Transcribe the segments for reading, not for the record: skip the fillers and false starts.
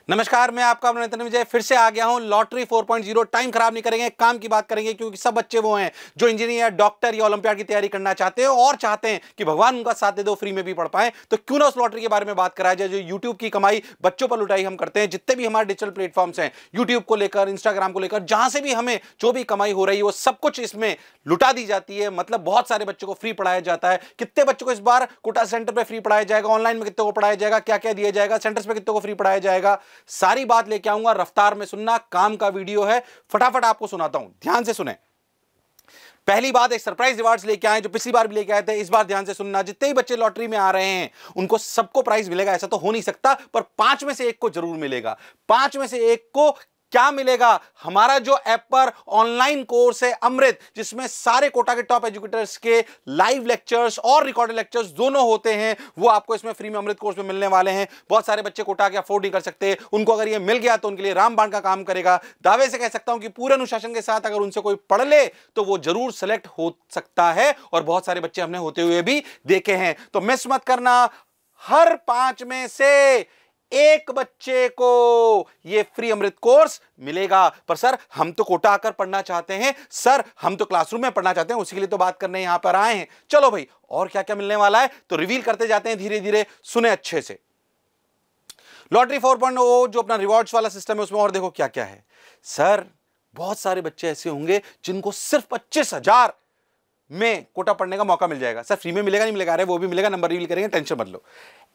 नमस्कार, मैं आपका मनोरंजन विजय फिर से आ गया हूं। लॉटरी 4.0 टाइम खराब नहीं करेंगे, काम की बात करेंगे, क्योंकि सब बच्चे वो हैं जो इंजीनियर, डॉक्टर या ओलंपियाड की तैयारी करना चाहते हैं और चाहते हैं कि भगवान उनका साथ दे दो, फ्री में भी पढ़ पाए। तो क्यों ना उस लॉटरी के बारे में बात कराया जाए जो यूट्यूब की कमाई बच्चों पर लुटाई हम करते हैं। जितने भी हमारे डिजिटल प्लेटफॉर्म्स हैं, यूट्यूब को लेकर, इंस्टाग्राम को लेकर, जहां से भी हमें जो भी कमाई हो रही है वो सब कुछ इसमें लुटा दी जाती है। मतलब बहुत सारे बच्चों को फ्री पढ़ाया जाता है। कितने बच्चों को इस बार कोटा सेंटर पे फ्री पढ़ाया जाएगा, ऑनलाइन में कितने को पढ़ाया जाएगा, क्या क्या दिया जाएगा, सेंटर्स पे कितने को फ्री पढ़ाया जाएगा, सारी बात लेके आऊंगा। रफ्तार में सुनना, काम का वीडियो है, फटाफट आपको सुनाता हूं, ध्यान से सुने। पहली बात, एक सरप्राइज रिवार्ड्स लेके आए जो पिछली बार भी लेके आए थे। इस बार ध्यान से सुनना, जितने ही बच्चे लॉटरी में आ रहे हैं उनको सबको प्राइज मिलेगा ऐसा तो हो नहीं सकता, पर 5 में से एक को जरूर मिलेगा। 5 में से एक को क्या मिलेगा? हमारा जो ऐप पर ऑनलाइन कोर्स है अमृत, जिसमें सारे कोटा के टॉप एजुकेटर्स के लाइव लेक्चर्स और रिकॉर्डेड लेक्चर्स दोनों होते हैं, वो आपको इसमें फ्री में अमृत कोर्स में मिलने वाले हैं। बहुत सारे बच्चे कोटा के अफोर्ड नहीं कर सकते, उनको अगर ये मिल गया तो उनके लिए रामबाण का काम करेगा। दावे से कह सकता हूं कि पूरे अनुशासन के साथ अगर उनसे कोई पढ़ ले तो वो जरूर सेलेक्ट हो सकता है, और बहुत सारे बच्चे हमने होते हुए भी देखे हैं। तो मिस मत करना, हर 5 में से एक बच्चे को यह फ्री अमृत कोर्स मिलेगा। पर सर, हम तो कोटा आकर पढ़ना चाहते हैं, सर हम तो क्लासरूम में पढ़ना चाहते हैं, उसी के लिए तो बात करने यहां पर आए हैं। चलो भाई, और क्या क्या मिलने वाला है तो रिवील करते जाते हैं धीरे धीरे, सुने अच्छे से। लॉटरी 4.0 जो अपना रिवॉर्ड्स वाला सिस्टम है उसमें और देखो क्या क्या है। सर, बहुत सारे बच्चे ऐसे होंगे जिनको सिर्फ 25,000 में कोटा पढ़ने का मौका मिल जाएगा। सर फ्री में मिलेगा नहीं मिलेगा? अरे वो भी मिलेगा, नंबर रिवील करेंगे, टेंशन मत लो।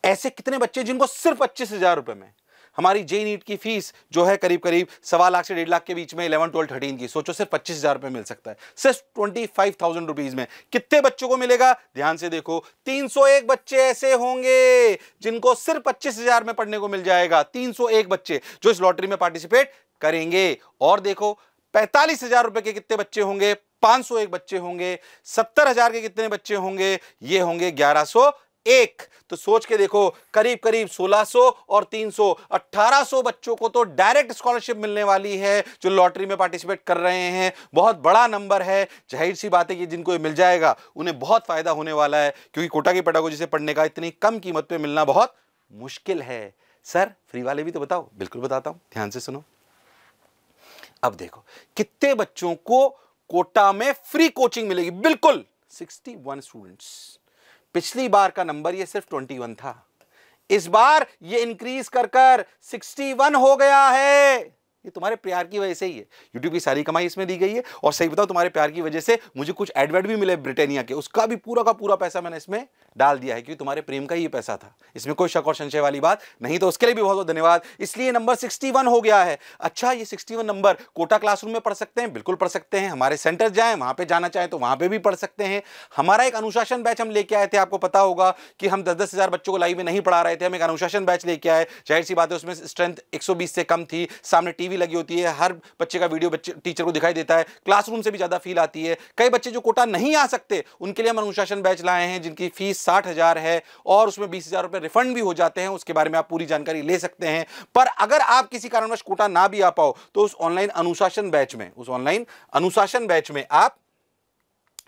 ऐसे कितने बच्चे जिनको सिर्फ 25,000 रुपए में हमारी जेई नीट की फीस जो है करीब करीब 1.25 लाख से 1.5 लाख के बीच में, 11, 12, 13 की, सोचो सिर्फ 25,000 रुपए मिल सकता है, सिर्फ 25,000 रुपीज में। कितने बच्चों को मिलेगा? ध्यान से देखो, 301 बच्चे ऐसे होंगे जिनको सिर्फ 25,000 में पढ़ने को मिल जाएगा। 301 बच्चे जो इस लॉटरी में पार्टिसिपेट करेंगे। और देखो, 45,000 रुपए के कितने बच्चे होंगे? 501 बच्चे होंगे। 70,000 के कितने बच्चे होंगे? ये होंगे 1101। तो सोच के देखो, करीब करीब 1600 और 300, 1800 बच्चों को तो डायरेक्ट स्कॉलरशिप मिलने वाली है जो लॉटरी में पार्टिसिपेट कर रहे हैं। बहुत बड़ा नंबर है। जाहिर सी बात है कि जिनको ये मिल जाएगा उन्हें बहुत फायदा होने वाला है, क्योंकि कोटा की पेडागोजी से पढ़ने का इतनी कम कीमत पे मिलना बहुत मुश्किल है। सर फ्री वाले भी तो बताओ। बिल्कुल बताता हूं, ध्यान से सुनो। अब देखो कितने बच्चों को कोटा में फ्री कोचिंग मिलेगी। बिल्कुल 61 स्टूडेंट्स। पिछली बार का नंबर ये सिर्फ 21 था, इस बार ये इंक्रीज कर कर 61 हो गया है। ये तुम्हारे प्यार की वजह से ही है। यूट्यूब की सारी कमाई इसमें दी गई है, और सही बताओ तुम्हारे प्यार की वजह से मुझे कुछ एडवर्ड भी मिले ब्रिटानिया के, उसका भी पूरा का पूरा पैसा मैंने इसमें डाल दिया है, क्योंकि तुम्हारे प्रेम का ही ये पैसा था। इसमें कोई शक और संशय वाली बात नहीं, तो उसके लिए भी बहुत बहुत धन्यवाद। इसलिए नंबर 61 हो गया है। अच्छा, ये 61 नंबर कोटा क्लासरूम में पढ़ सकते हैं? बिल्कुल पढ़ सकते हैं। हमारे सेंटर जाएं, वहां पे जाना चाहें तो वहां पे भी पढ़ सकते हैं। हमारा एक अनुशासन बैच हम लेके आए थे, आपको पता होगा कि हम 10-10 हजार बच्चों को लाइव में नहीं पढ़ा रहे थे, हम एक अनुशासन बैच लेके आए। जाहिर सी बात है उसमें स्ट्रेंथ 120 से कम थी, सामने टीवी लगी होती है, हर बच्चे का वीडियो बच्चे टीचर को दिखाई देता है, क्लासरूम से भी ज्यादा फील आती है। कई बच्चे जो कोटा नहीं आ सकते उनके लिए हम अनुशासन बैच लाए हैं, जिनकी फीस 60,000 है और उसमें 20,000 रुपए रिफंड भी हो जाते हैं। उसके बारे में आप पूरी जानकारी ले सकते हैं। पर अगर आप किसी कारणवश कोटा ना भी आ पाओ तो उस ऑनलाइन अनुशासन बैच में आप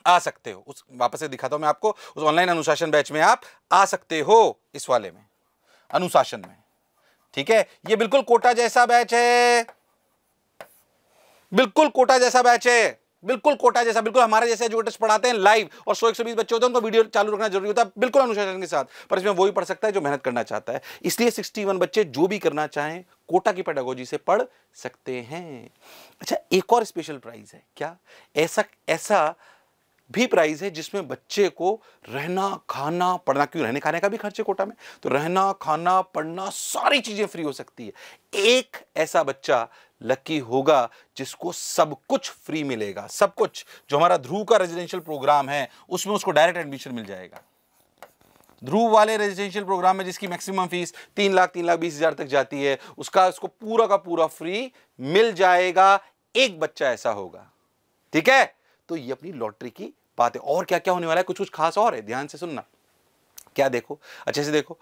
आ सकते हो। उस वापस से दिखाता हूं मैं आपको, उस ऑनलाइन अनुशासन बैच में आप आ सकते हो, इस वाले में, अनुशासन में। ठीक है, ये बिल्कुल कोटा जैसा बैच है, बिल्कुल कोटा जैसा बैच है, बिल्कुल कोटा जैसा, बिल्कुल हमारे जैसे एजुकेटर्स पढ़ाते हैं लाइव, और 100-120 बच्चे होते हैं, उनको वीडियो चालू रखना जरूरी होता है, बिल्कुल अनुशासन के साथ। पर इसमें वही पढ़ सकता है जो मेहनत करना चाहता है। इसलिए 61 बच्चे जो भी करना चाहें कोटा की पेडागोजी से पढ़ सकते हैं। अच्छा, एक और स्पेशल प्राइज है। क्या? ऐसा भी प्राइज है जिसमें बच्चे को रहना, खाना, पढ़ना, क्यों रहने खाने का भी खर्च है कोटा में, तो रहना, खाना, पढ़ना, सारी चीजें फ्री हो सकती है। एक ऐसा बच्चा लकी होगा जिसको सब कुछ फ्री मिलेगा। सब कुछ, जो हमारा ध्रुव का रेजिडेंशियल प्रोग्राम है उसमें उसको डायरेक्ट एडमिशन मिल जाएगा। ध्रुव वाले रेजिडेंशियल प्रोग्राम में जिसकी मैक्सिमम फीस 3 लाख 3,20,000 तक जाती है, उसको पूरा का पूरा फ्री मिल जाएगा। एक बच्चा ऐसा होगा। ठीक है, तो ये अपनी लॉटरी की बात है। और क्या क्या होने वाला है, कुछ कुछ खास और है, ध्यान से सुनना। क्या देखो, अच्छे से देखो,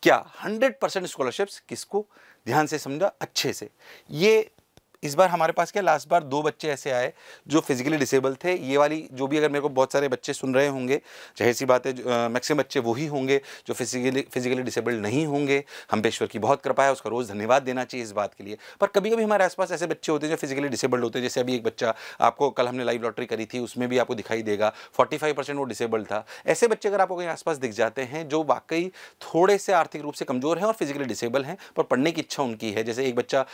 क्या 100% स्कॉलरशिप्स किसको? ध्यान से समझा अच्छे से। ये इस बार हमारे पास क्या लास्ट बार 2 बच्चे ऐसे आए जो फिजिकली डिसेबल थे। ये वाली जो भी, अगर मेरे को बहुत सारे बच्चे सुन रहे होंगे, जाहिर सी बात है मैक्सिमम बच्चे वही होंगे जो फिजिकली डिसेबल नहीं होंगे। हम पे ईश्वर की बहुत कृपा है, उसका रोज़ धन्यवाद देना चाहिए इस बात के लिए। पर कभी कभी हमारे आसपास ऐसे बच्चे होते हैं जो फिजिकली डिसेबल्ड होते हैं। जैसे अभी एक बच्चा, आपको कल हमने लाइव लॉटरी करी थी, उसमें भी आपको दिखाई देगा 45% वो डिसेबल्ड था। ऐसे बच्चे अगर आपको कहीं आसपास दिख जाते हैं जो वाकई थोड़े से आर्थिक रूप से कमज़ोर हैं और फिजिकली डिसेबल हैं, पर पढ़ने की इच्छा उनकी है। जैसे एक बच्चा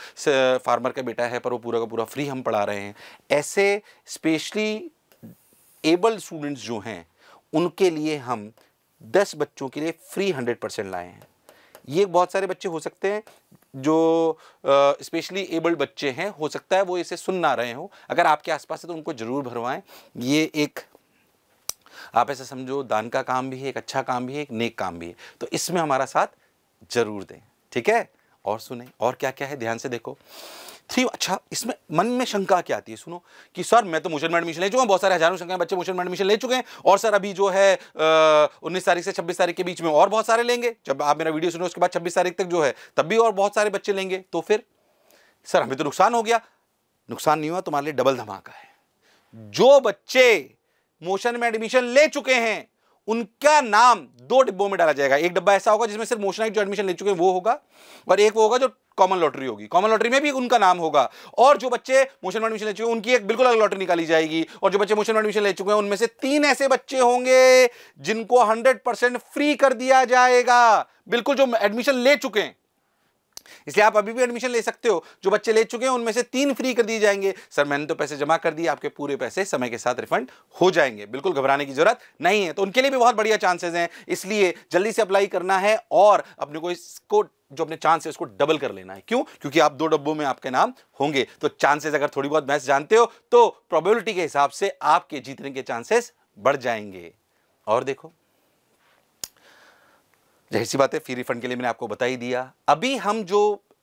फार्मर का बेटा है पर वो पूरा का पूरा फ्री हम पढ़ा रहे हैं। ऐसे स्पेशली एबल्ड स्टूडेंट्स जो हैं उनके लिए हम 10 बच्चों के लिए फ्री 100% लाए हैं। ये बहुत सारे बच्चे हो सकते हैं जो स्पेशली एबल्ड बच्चे हैं, हो सकता है वो इसे सुन ना रहे हो। अगर आपके आसपास है तो उनको जरूर भरवाएं। ये एक, आप ऐसा समझो, दान का काम भी है, एक अच्छा काम भी है, एक नेक काम भी है। तो इसमें हमारा साथ जरूर दें, ठीक है। और सुने और क्या क्या है, ध्यान से देखो। 3, अच्छा इसमें मन में शंका क्या आती है, सुनो कि सर मैं तो मोशन में एडमिशन ले चुका हूं, बहुत सारे हजारों संख्या बच्चे मोशन में एडमिशन ले चुके हैं, और सर अभी जो है 19 तारीख से 26 तारीख के बीच में और बहुत सारे लेंगे। जब आप मेरा वीडियो सुनो उसके बाद 26 तारीख तक जो है तब भी और बहुत सारे बच्चे लेंगे, तो फिर सर हमें तो नुकसान हो गया। नुकसान नहीं हुआ, तुम्हारे लिए डबल धमाका है। जो बच्चे मोशन में एडमिशन ले चुके हैं उनका नाम 2 डिब्बों में डाला जाएगा। एक डब्बा ऐसा होगा जिसमें सिर्फ मोशनाइट जो एडमिशन ले चुके हैं वो होगा, और एक वो होगा जो कॉमन लॉटरी होगी। कॉमन लॉटरी में भी उनका नाम होगा, और जो बच्चे मोशन में एडमिशन ले चुके हैं उनकी एक बिल्कुल अलग लॉटरी निकाली जाएगी। और जो बच्चे मोशन में एडमिशन ले चुके हैं उनमें से 3 ऐसे बच्चे होंगे जिनको 100% फ्री कर दिया जाएगा, बिल्कुल जो एडमिशन ले चुके हैं। इसलिए आप अभी भी एडमिशन ले सकते हो। जो बच्चे ले चुके हैं उनमें से 3 फ्री कर दिए जाएंगे। सर मैंने तो पैसे जमा कर दिए, आपके पूरे पैसे समय के साथ रिफंड हो जाएंगे, बिल्कुल घबराने की जरूरत नहीं है। तो उनके लिए भी बहुत बढ़िया चांसेस हैं, इसलिए जल्दी से अप्लाई करना है और अपने को इसको, जो अपने चांस है उसको डबल कर लेना है। क्यों? क्योंकि आप 2 डब्बों में आपके नाम होंगे। तो चांसेस, अगर थोड़ी बहुत मैथ्स जानते हो तो प्रोबेबिलिटी के हिसाब से आपके जीतने के चांसेस बढ़ जाएंगे। और देखो, जाहिर सी बात है फ्री रिफंड के लिए मैंने आपको बता ही दिया। अभी हम जो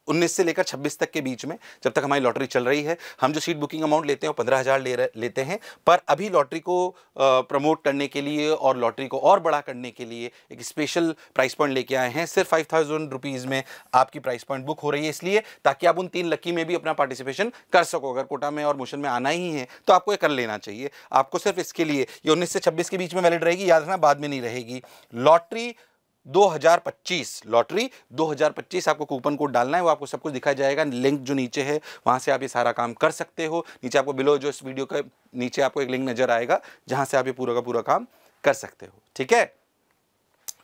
19 से लेकर 26 तक के बीच में, जब तक हमारी लॉटरी चल रही है, हम जो सीट बुकिंग अमाउंट लेते हैं वो 15,000 लेते हैं। पर अभी लॉटरी को प्रमोट करने के लिए और लॉटरी को और बड़ा करने के लिए एक स्पेशल प्राइस पॉइंट लेके आए हैं। सिर्फ 5,000 रुपीज़ में आपकी प्राइस पॉइंट बुक हो रही है, इसलिए ताकि आप उन 3 लकी में भी अपना पार्टिसिपेशन कर सको। अगर कोटा में और मोशन में आना ही है तो आपको ये कर लेना चाहिए। आपको सिर्फ इसके लिए ये 19 से 26 के बीच में वैलिड रहेगी, याद रखना, बाद में नहीं रहेगी। लॉटरी 2025 आपको कूपन कोड डालना है, वो आपको सब कुछ दिखाया जाएगा। लिंक जो नीचे है वहां से आप ये सारा काम कर सकते हो। नीचे आपको बिलो जो इस वीडियो के नीचे आपको एक लिंक नजर आएगा जहां से आप ये पूरा का पूरा काम कर सकते हो, ठीक है।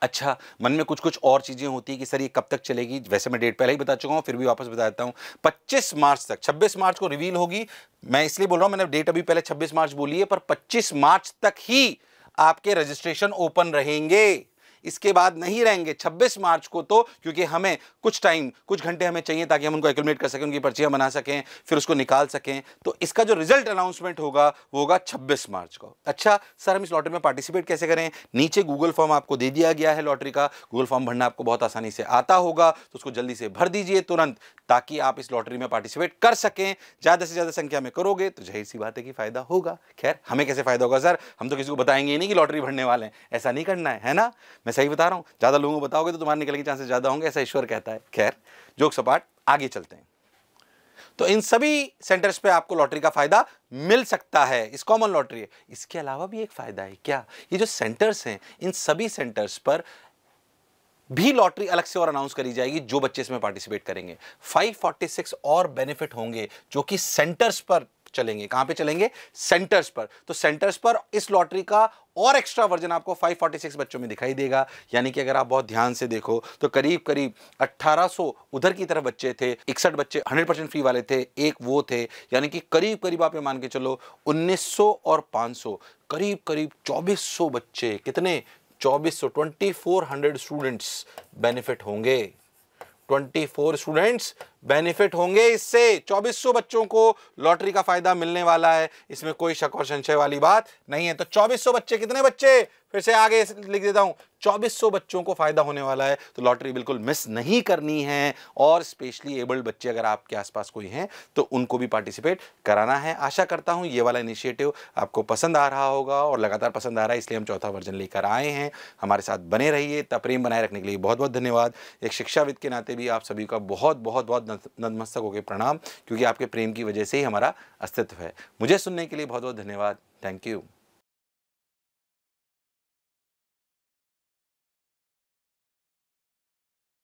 अच्छा, मन में कुछ कुछ और चीजें होती है कि सर ये कब तक चलेगी। वैसे मैं डेट पहले ही बता चुका हूं, फिर भी वापस बता देता हूं। 25 मार्च तक, 26 मार्च को रिवील होगी। मैं इसलिए बोल रहा हूं, मैंने डेट अभी पहले 26 मार्च बोली है, पर 25 मार्च तक ही आपके रजिस्ट्रेशन ओपन रहेंगे, इसके बाद नहीं रहेंगे। 26 मार्च को तो, क्योंकि हमें कुछ टाइम, कुछ घंटे हमें चाहिए ताकि हम उनको एक्यूमुलेट कर सकें, उनकी पर्चियां बना सकें, फिर उसको निकाल सकें। तो इसका जो रिजल्ट अनाउंसमेंट होगा वो होगा 26 मार्च को। अच्छा सर, हम इस लॉटरी में पार्टिसिपेट कैसे करें? नीचे गूगल फॉर्म आपको दे दिया गया है लॉटरी का। गूगल फॉर्म भरना आपको बहुत आसानी से आता होगा, तो उसको जल्दी से भर दीजिए तुरंत, ताकि आप इस लॉटरी में पार्टिसिपेट कर सकें। ज्यादा से ज्यादा संख्या में करोगे तो जाहिर सी बात है कि फायदा होगा। खैर, हमें कैसे फायदा होगा सर? हम तो किसी को बताएंगे ही नहीं कि लॉटरी भरने वाले हैं, ऐसा नहीं करना है ना। मैं सही बता रहा हूं, ज्यादा लोगों को बताओगे तो तुम्हारे निकलने के चांसेस ज्यादा होंगे, ऐसा ईश्वर कहता है। खैर, जोक सपाट, आगे चलते हैं। तो इन सभी सेंटर्स पे आपको लॉटरी का फायदा मिल सकता है, इस कॉमन लॉटरी है। इसके अलावा भी एक फायदा है। क्या? ये जो सेंटर्स हैं, इन सभी सेंटर्स पर भी लॉटरी अलग से और अनाउंस करी जाएगी जो बच्चे इसमें पार्टिसिपेट करेंगे। 546 और बेनिफिट होंगे जो कि सेंटर्स पर चलेंगे। कहां पे चलेंगे? सेंटर्स पर। तो सेंटर्स पर इस लॉटरी का और एक्स्ट्रा वर्जन आपको 546 बच्चों में दिखाई देगा। यानी कि अगर आप बहुत ध्यान से देखो तो करीब करीब 1800 उधर की तरफ बच्चे थे, 61 बच्चे 100% फ्री वाले थे, एक वो थे। यानी कि करीब करीब आप ये मान के चलो 1900 और 500, करीब करीब 2400 बच्चे, कितने? 2400 स्टूडेंट्स बेनिफिट होंगे। 24 स्टूडेंट्स बेनिफिट होंगे इससे। 2400 बच्चों को लॉटरी का फायदा मिलने वाला है, इसमें कोई शक और संशय वाली बात नहीं है। तो 2400 बच्चे, कितने बच्चे? फिर से आगे लिख देता हूं, 2400 बच्चों को फायदा होने वाला है। तो लॉटरी बिल्कुल मिस नहीं करनी है। और स्पेशली एबल्ड बच्चे अगर आपके आसपास कोई हैं तो उनको भी पार्टिसिपेट कराना है। आशा करता हूं ये वाला इनिशिएटिव आपको पसंद आ रहा होगा, और लगातार पसंद आ रहा है, इसलिए हम चौथा वर्जन लेकर आए हैं। हमारे साथ बने रहिए। इतना प्रेम बनाए रखने के लिए बहुत बहुत धन्यवाद। एक शिक्षाविद के नाते भी आप सभी का बहुत बहुत बहुत नतमस्तक होकर प्रणाम, क्योंकि आपके प्रेम की वजह से ही हमारा अस्तित्व है। मुझे सुनने के लिए बहुत बहुत धन्यवाद। Thank you.